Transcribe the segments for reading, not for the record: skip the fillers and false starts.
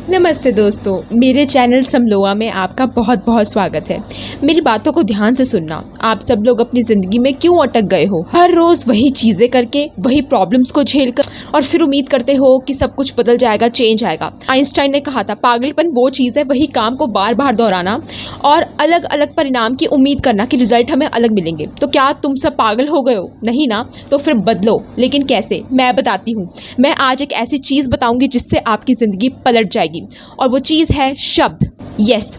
नमस्ते दोस्तों, मेरे चैनल समलोआ में आपका बहुत बहुत स्वागत है। मेरी बातों को ध्यान से सुनना। आप सब लोग अपनी ज़िंदगी में क्यों अटक गए हो? हर रोज़ वही चीज़ें करके, वही प्रॉब्लम्स को झेलकर और फिर उम्मीद करते हो कि सब कुछ बदल जाएगा, चेंज आएगा। आइंस्टाइन ने कहा था, पागलपन वो चीज़ है, वही काम को बार बार दोहराना और अलग अलग परिणाम की उम्मीद करना कि रिजल्ट हमें अलग मिलेंगे। तो क्या तुम सब पागल हो गए हो? नहीं ना? तो फिर बदलो। लेकिन कैसे? मैं बताती हूँ। मैं आज एक ऐसी चीज़ बताऊँगी जिससे आपकी ज़िंदगी पलट जाएगी और वो चीज़ है शब्द। यस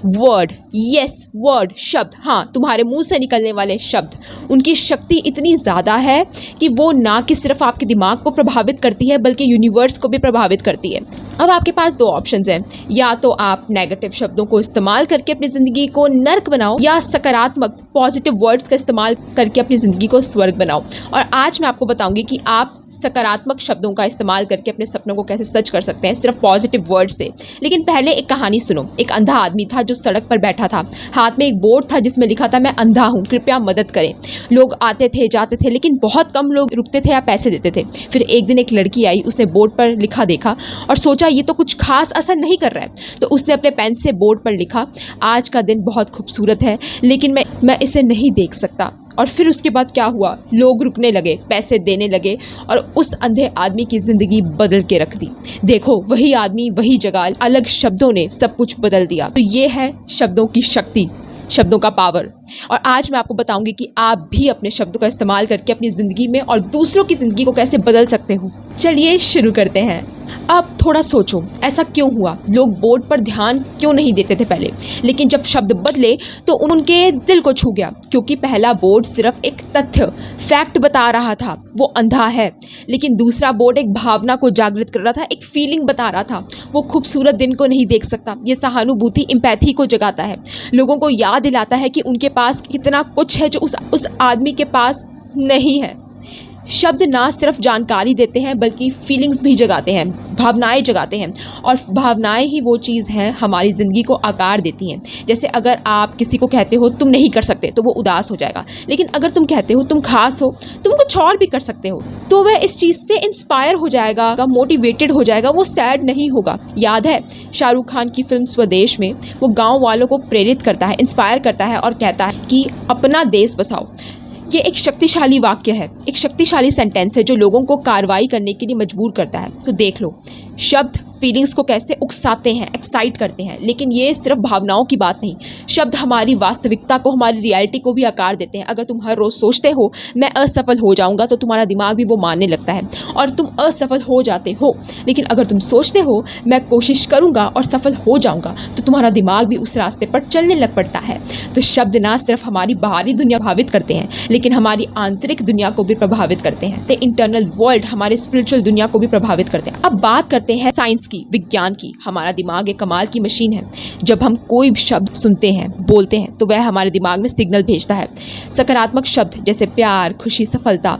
वर्ड, शब्द। हाँ, तुम्हारे मुंह से निकलने वाले शब्द, उनकी शक्ति इतनी ज़्यादा है कि वो ना कि सिर्फ आपके दिमाग को प्रभावित करती है बल्कि यूनिवर्स को भी प्रभावित करती है। अब आपके पास दो ऑप्शंस हैं, या तो आप नेगेटिव शब्दों को इस्तेमाल करके अपनी ज़िंदगी को नर्क बनाओ, या सकारात्मक पॉजिटिव वर्ड्स का इस्तेमाल करके अपनी ज़िंदगी को स्वर्ग बनाओ। और आज मैं आपको बताऊंगी कि आप सकारात्मक शब्दों का इस्तेमाल करके अपने सपनों को कैसे सच कर सकते हैं, सिर्फ पॉजिटिव वर्ड से। लेकिन पहले एक कहानी सुनो। एक अंधा आदमी था जो सड़क पर बैठा था। हाथ में एक बोर्ड था जिसमें लिखा था, मैं अंधा हूँ, कृपया मदद करें। लोग आते थे, जाते थे, लेकिन बहुत कम लोग रुकते थे या पैसे देते थे। फिर एक दिन एक लड़की आई, उसने बोर्ड पर लिखा देखा और सोचा ये तो कुछ खास असर नहीं कर रहा है। तो उसने अपने पेन से बोर्ड पर लिखा, आज का दिन बहुत खूबसूरत है लेकिन मैं इसे नहीं देख सकता। और फिर उसके बाद क्या हुआ? लोग रुकने लगे, पैसे देने लगे और उस अंधे आदमी की ज़िंदगी बदल के रख दी। देखो, वही आदमी, वही जगह, अलग शब्दों ने सब कुछ बदल दिया। तो ये है शब्दों की शक्ति, शब्दों का पावर। और आज मैं आपको बताऊंगी कि आप भी अपने शब्दों का इस्तेमाल करके अपनी ज़िंदगी में और दूसरों की ज़िंदगी को कैसे बदल सकते हो। चलिए शुरू करते हैं। अब थोड़ा सोचो, ऐसा क्यों हुआ? लोग बोर्ड पर ध्यान क्यों नहीं देते थे पहले, लेकिन जब शब्द बदले तो उनके दिल को छू गया। क्योंकि पहला बोर्ड सिर्फ एक तथ्य, फैक्ट बता रहा था, वो अंधा है। लेकिन दूसरा बोर्ड एक भावना को जागृत कर रहा था, एक फीलिंग बता रहा था, वो खूबसूरत दिन को नहीं देख सकता। ये सहानुभूति, एम्पैथी को जगाता है, लोगों को याद दिलाता है कि उनके पास कितना कुछ है जो उस आदमी के पास नहीं है। शब्द ना सिर्फ जानकारी देते हैं बल्कि फीलिंग्स भी जगाते हैं, भावनाएं जगाते हैं। और भावनाएं ही वो चीज़ हैं हमारी ज़िंदगी को आकार देती हैं। जैसे अगर आप किसी को कहते हो तुम नहीं कर सकते तो वो उदास हो जाएगा, लेकिन अगर तुम कहते हो तुम खास हो, तुम कुछ और भी कर सकते हो, तो वह इस चीज़ से इंस्पायर हो जाएगा, मोटिवेटेड हो जाएगा, वो सैड नहीं होगा। याद है शाहरुख खान की फिल्म स्वदेश में वो गाँव वालों को प्रेरित करता है, इंस्पायर करता है और कहता है कि अपना देश बसाओ। ये एक शक्तिशाली वाक्य है, एक शक्तिशाली सेंटेंस है जो लोगों को कार्रवाई करने के लिए मजबूर करता है। तो देख लो, शब्द फीलिंग्स को कैसे उकसाते हैं, एक्साइट करते हैं। लेकिन ये सिर्फ भावनाओं की बात नहीं, शब्द हमारी वास्तविकता को, हमारी रियलिटी को भी आकार देते हैं। अगर तुम हर रोज़ सोचते हो मैं असफल हो जाऊंगा, तो तुम्हारा दिमाग भी वो मानने लगता है और तुम असफल हो जाते हो। लेकिन अगर तुम सोचते हो मैं कोशिश करूंगा और सफल हो जाऊंगा, तो तुम्हारा दिमाग भी उस रास्ते पर चलने लग पड़ता है। तो शब्द ना सिर्फ हमारी बाहरी दुनिया प्रभावित करते हैं, लेकिन हमारी आंतरिक दुनिया को भी प्रभावित करते हैं। इंटरनल वर्ल्ड, हमारे स्पिरिचुअल दुनिया को भी प्रभावित करते हैं। अब बात करते हैं साइंस की, विज्ञान की। हमारा दिमाग एक कमाल की मशीन है। जब हम कोई शब्द सुनते हैं, बोलते हैं, तो वह हमारे दिमाग में सिग्नल भेजता है। सकारात्मक शब्द जैसे प्यार, खुशी, सफलता,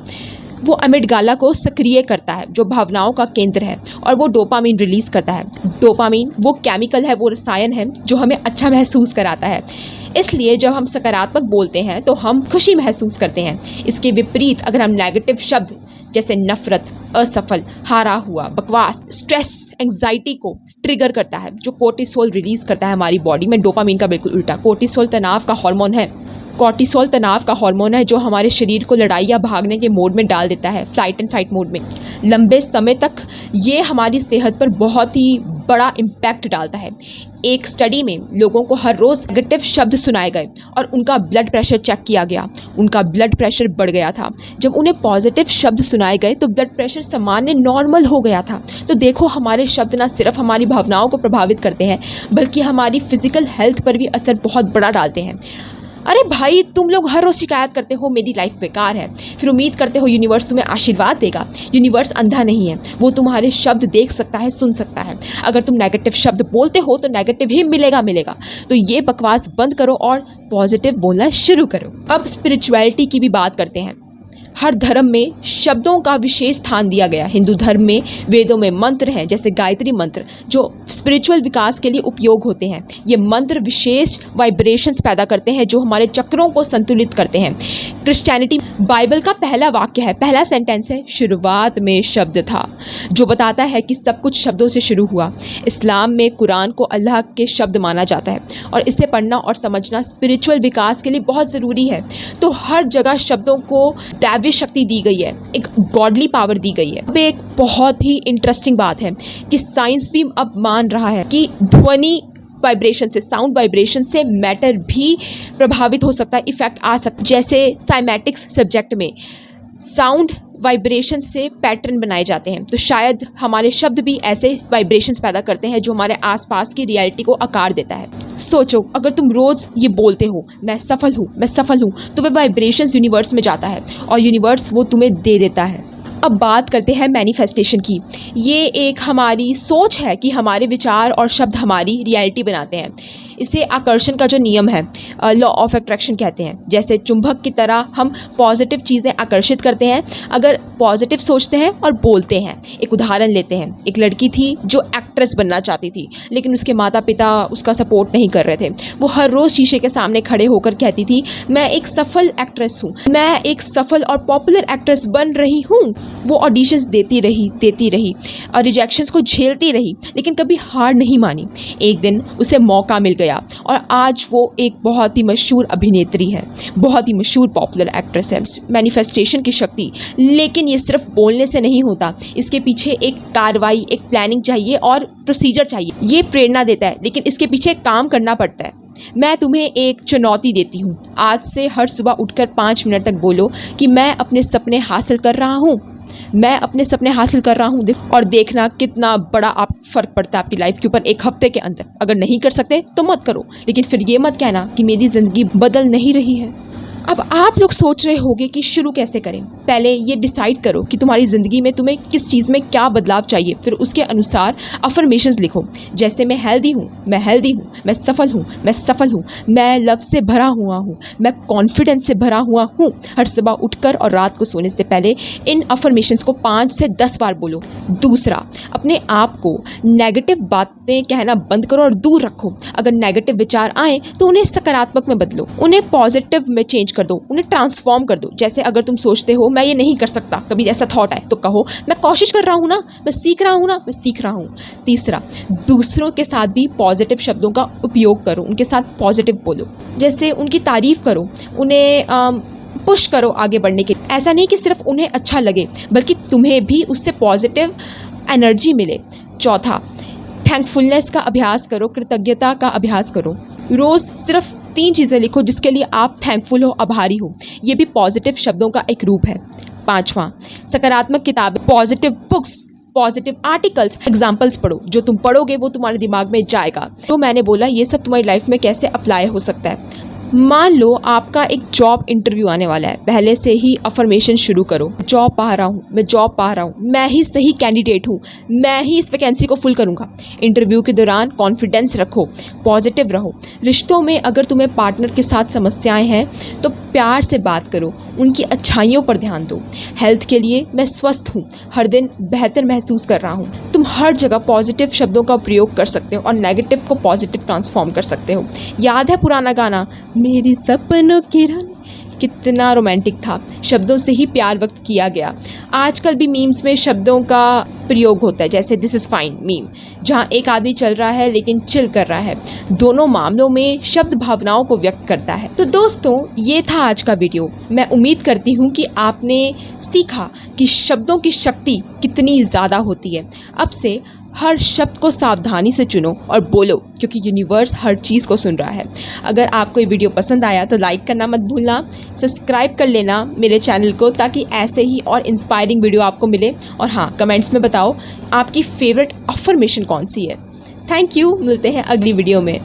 वो अमिगडाला को सक्रिय करता है जो भावनाओं का केंद्र है, और वो डोपामीन रिलीज करता है। डोपामीन वो केमिकल है, वो रसायन है जो हमें अच्छा महसूस कराता है। इसलिए जब हम सकारात्मक बोलते हैं तो हम खुशी महसूस करते हैं। इसके विपरीत अगर हम नेगेटिव शब्द जैसे नफरत, असफल, हारा हुआ, बकवास, स्ट्रेस, एंग्जाइटी को ट्रिगर करता है, जो कोर्टिसोल रिलीज करता है हमारी बॉडी में। डोपामीन का बिल्कुल उल्टा। कोर्टिसोल तनाव का हार्मोन है। कॉर्टिसोल तनाव का हार्मोन है जो हमारे शरीर को लड़ाई या भागने के मोड में डाल देता है, फ्लाइट एंड फाइट मोड में। लंबे समय तक ये हमारी सेहत पर बहुत ही बड़ा इम्पैक्ट डालता है। एक स्टडी में लोगों को हर रोज़ नेगेटिव शब्द सुनाए गए और उनका ब्लड प्रेशर चेक किया गया। उनका ब्लड प्रेशर बढ़ गया था। जब उन्हें पॉजिटिव शब्द सुनाए गए तो ब्लड प्रेशर सामान्य, नॉर्मल हो गया था। तो देखो, हमारे शब्द ना सिर्फ हमारी भावनाओं को प्रभावित करते हैं बल्कि हमारी फिजिकल हेल्थ पर भी असर बहुत बड़ा डालते हैं। अरे भाई, तुम लोग हर रोज़ शिकायत करते हो मेरी लाइफ बेकार है, फिर उम्मीद करते हो यूनिवर्स तुम्हें आशीर्वाद देगा। यूनिवर्स अंधा नहीं है, वो तुम्हारे शब्द देख सकता है, सुन सकता है। अगर तुम नेगेटिव शब्द बोलते हो तो नेगेटिव ही मिलेगा। तो ये बकवास बंद करो और पॉजिटिव बोलना शुरू करो। अब स्पिरिचुअलिटी की भी बात करते हैं। हर धर्म में शब्दों का विशेष स्थान दिया गया। हिंदू धर्म में वेदों में मंत्र हैं, जैसे गायत्री मंत्र, जो स्पिरिचुअल विकास के लिए उपयोग होते हैं। ये मंत्र विशेष वाइब्रेशंस पैदा करते हैं जो हमारे चक्रों को संतुलित करते हैं। क्रिश्चियनिटी बाइबल का पहला वाक्य है, पहला सेंटेंस है, शुरुआत में शब्द था, जो बताता है कि सब कुछ शब्दों से शुरू हुआ। इस्लाम में कुरान को अल्लाह के शब्द माना जाता है और इसे पढ़ना और समझना स्पिरिचुअल विकास के लिए बहुत ज़रूरी है। तो हर जगह शब्दों को दैवीय शक्ति दी गई है, एक गॉडली पावर दी गई है। अब एक बहुत ही इंटरेस्टिंग बात है कि साइंस भी अब मान रहा है कि ध्वनि वाइब्रेशन से, साउंड वाइब्रेशन से मैटर भी प्रभावित हो सकता है, इफेक्ट आ सकता है। जैसे साइमेटिक्स सब्जेक्ट में साउंड वाइब्रेशन से पैटर्न बनाए जाते हैं, तो शायद हमारे शब्द भी ऐसे वाइब्रेशंस पैदा करते हैं जो हमारे आसपास की रियलिटी को आकार देता है। सोचो, अगर तुम रोज़ ये बोलते हो मैं सफल हूँ, मैं सफल हूँ, तो वह वाइब्रेशंस यूनिवर्स में जाता है और यूनिवर्स वो तुम्हें दे देता है। अब बात करते हैं मैनिफेस्टेशन की। ये एक हमारी सोच है कि हमारे विचार और शब्द हमारी रियलिटी बनाते हैं। इसे आकर्षण का जो नियम है, लॉ ऑफ अट्रैक्शन कहते हैं। जैसे चुंबक की तरह हम पॉजिटिव चीज़ें आकर्षित करते हैं अगर पॉजिटिव सोचते हैं और बोलते हैं। एक उदाहरण लेते हैं, एक लड़की थी जो एक्ट्रेस बनना चाहती थी, लेकिन उसके माता पिता उसका सपोर्ट नहीं कर रहे थे। वो हर रोज़ शीशे के सामने खड़े होकर कहती थी, मैं एक सफल एक्ट्रेस हूँ, मैं एक सफल और पॉपुलर एक्ट्रेस बन रही हूँ। वो ऑडिशंस देती रही और रिजेक्शंस को झेलती रही, लेकिन कभी हार नहीं मानी। एक दिन उसे मौका मिल गया और आज वो एक बहुत ही मशहूर अभिनेत्री है, बहुत ही मशहूर पॉपुलर एक्ट्रेस है। मैनिफेस्टेशन की शक्ति, लेकिन ये सिर्फ बोलने से नहीं होता, इसके पीछे एक कार्रवाई, एक प्लानिंग चाहिए और प्रोसीजर चाहिए। ये प्रेरणा देता है, लेकिन इसके पीछे काम करना पड़ता है। मैं तुम्हें एक चुनौती देती हूँ, आज से हर सुबह उठकर 5 मिनट तक बोलो कि मैं अपने सपने हासिल कर रहा हूँ, मैं अपने सपने हासिल कर रहा हूँ, और देखना कितना बड़ा आप फ़र्क पड़ता है आपकी लाइफ के ऊपर 1 हफ्ते के अंदर। अगर नहीं कर सकते तो मत करो, लेकिन फिर ये मत कहना कि मेरी ज़िंदगी बदल नहीं रही है। अब आप लोग सोच रहे होंगे कि शुरू कैसे करें। पहले ये डिसाइड करो कि तुम्हारी ज़िंदगी में तुम्हें किस चीज़ में क्या बदलाव चाहिए, फिर उसके अनुसार अफर्मेशंस लिखो। जैसे मैं हेल्दी हूँ, मैं हेल्दी हूँ, मैं सफल हूँ, मैं सफल हूँ, मैं लव से भरा हुआ हूँ, मैं कॉन्फिडेंस से भरा हुआ हूँ। हर सुबह उठकर और रात को सोने से पहले इन अफर्मेशंस को 5 से 10 बार बोलो। दूसरा, अपने आप को नेगेटिव बातें कहना बंद करो और दूर रखो। अगर नेगेटिव विचार आए तो उन्हें सकारात्मक में बदलो, उन्हें पॉजिटिव में चेंज कर दो, उन्हें ट्रांसफॉर्म कर दो। जैसे अगर तुम सोचते हो मैं ये नहीं कर सकता, कभी ऐसा थॉट आए तो कहो मैं कोशिश कर रहा हूँ ना, मैं सीख रहा हूँ ना, मैं सीख रहा हूँ। तीसरा, दूसरों के साथ भी पॉजिटिव शब्दों का उपयोग करो, उनके साथ पॉजिटिव बोलो। जैसे उनकी तारीफ़ करो, उन्हें पुश करो आगे बढ़ने के। ऐसा नहीं कि सिर्फ उन्हें अच्छा लगे, बल्कि तुम्हें भी उससे पॉजिटिव एनर्जी मिले। चौथा, थैंकफुलनेस का अभ्यास करो, कृतज्ञता का अभ्यास करो। रोज़ सिर्फ 3 चीज़ें लिखो जिसके लिए आप थैंकफुल हो, आभारी हो। ये भी पॉजिटिव शब्दों का एक रूप है। 5वां, सकारात्मक किताबें, positive books, positive articles, examples पढ़ो। जो तुम पढ़ोगे वो तुम्हारे दिमाग में जाएगा। तो मैंने बोला ये सब तुम्हारी लाइफ में कैसे अप्लाई हो सकता है। मान लो आपका एक जॉब इंटरव्यू आने वाला है, पहले से ही अफर्मेशन शुरू करो। जॉब पा रहा हूँ, मैं जॉब पा रहा हूँ, मैं ही सही कैंडिडेट हूँ, मैं ही इस वैकेंसी को फुल करूँगा। इंटरव्यू के दौरान कॉन्फिडेंस रखो, पॉजिटिव रहो। रिश्तों में अगर तुम्हें पार्टनर के साथ समस्याएं हैं तो प्यार से बात करो, उनकी अच्छाइयों पर ध्यान दो। हेल्थ के लिए मैं स्वस्थ हूँ, हर दिन बेहतर महसूस कर रहा हूँ। तुम हर जगह पॉजिटिव शब्दों का प्रयोग कर सकते हो और नेगेटिव को पॉजिटिव ट्रांसफॉर्म कर सकते हो। याद है पुराना गाना मेरी सपनों की रानी, कितना रोमांटिक था। शब्दों से ही प्यार व्यक्त किया गया। आजकल भी मीम्स में शब्दों का प्रयोग होता है, जैसे दिस इज़ फाइन मीम, जहाँ एक आदमी चल रहा है लेकिन चिल कर रहा है। दोनों मामलों में शब्द भावनाओं को व्यक्त करता है। तो दोस्तों, ये था आज का वीडियो। मैं उम्मीद करती हूँ कि आपने सीखा कि शब्दों की शक्ति कितनी ज़्यादा होती है। अब से हर शब्द को सावधानी से चुनो और बोलो, क्योंकि यूनिवर्स हर चीज़ को सुन रहा है। अगर आपको ये वीडियो पसंद आया तो लाइक करना मत भूलना, सब्सक्राइब कर लेना मेरे चैनल को, ताकि ऐसे ही और इंस्पायरिंग वीडियो आपको मिले। और हाँ, कमेंट्स में बताओ आपकी फेवरेट अफर्मेशन कौन सी है। थैंक यू, मिलते हैं अगली वीडियो में।